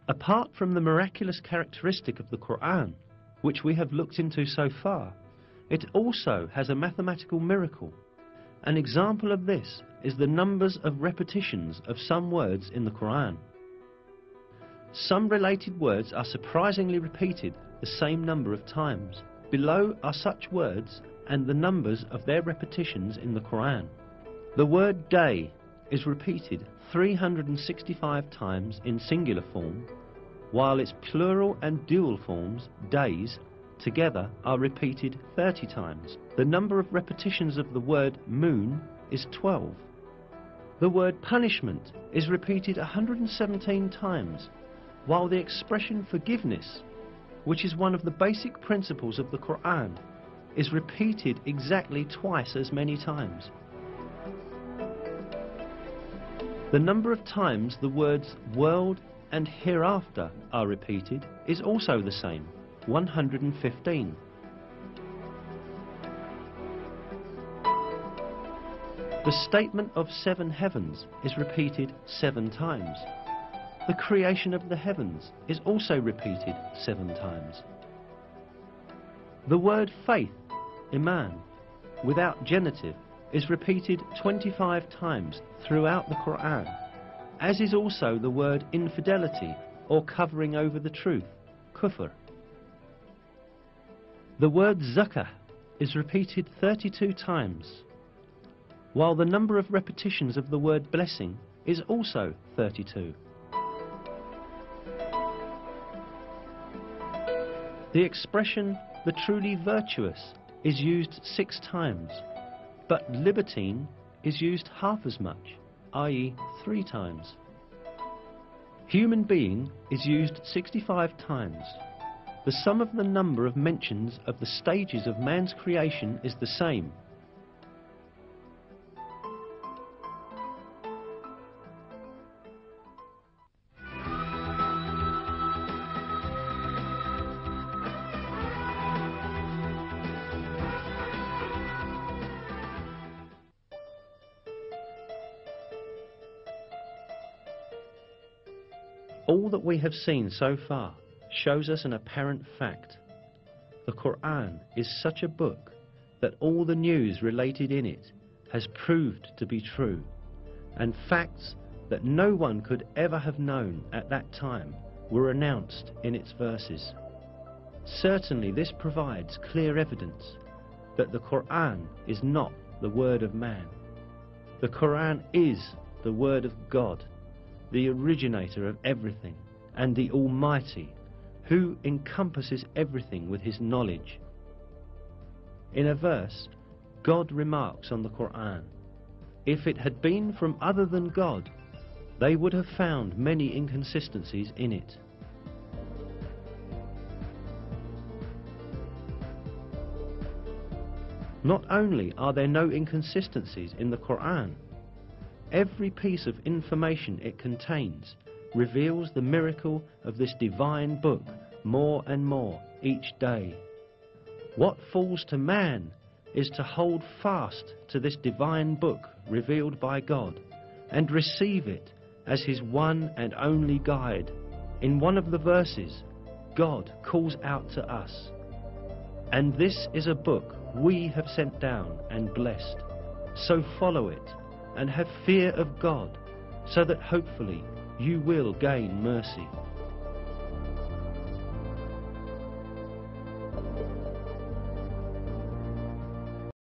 Apart from the miraculous characteristic of the Quran, which we have looked into so far, it also has a mathematical miracle. An example of this is the numbers of repetitions of some words in the Quran. Some related words are surprisingly repeated the same number of times. Below are such words and the numbers of their repetitions in the Quran. The word day is repeated 365 times in singular form, while its plural and dual forms, days, together are repeated 30 times. The number of repetitions of the word moon is 12. The word punishment is repeated 117 times, while the expression forgiveness, which is one of the basic principles of the Quran, is repeated exactly twice as many times. The number of times the words world and hereafter are repeated is also the same, 115. The statement of 7 heavens is repeated 7 times. The creation of the heavens is also repeated 7 times. The word faith, Iman, without genitive, is repeated 25 times throughout the Quran, as is also the word infidelity or covering over the truth, Kufur. The word Zakah is repeated 32 times, while the number of repetitions of the word blessing is also 32. The expression the truly virtuous is used 6 times, but libertine is used half as much, i.e. 3 times. Human being is used 65 times. The sum of the number of mentions of the stages of man's creation is the same. All that we have seen so far shows us an apparent fact. The Quran is such a book that all the news related in it has proved to be true, and facts that no one could ever have known at that time were announced in its verses. Certainly this provides clear evidence that the Quran is not the word of man. The Quran is the word of God, the originator of everything, and the Almighty, who encompasses everything with his knowledge. In a verse, God remarks on the Quran, if it had been from other than God, they would have found many inconsistencies in it. Not only are there no inconsistencies in the Quran, every piece of information it contains reveals the miracle of this divine book more and more each day. What falls to man is to hold fast to this divine book revealed by God and receive it as his one and only guide. In one of the verses, God calls out to us, "And this is a book we have sent down and blessed, so follow it and have fear of God, so that hopefully you will gain mercy."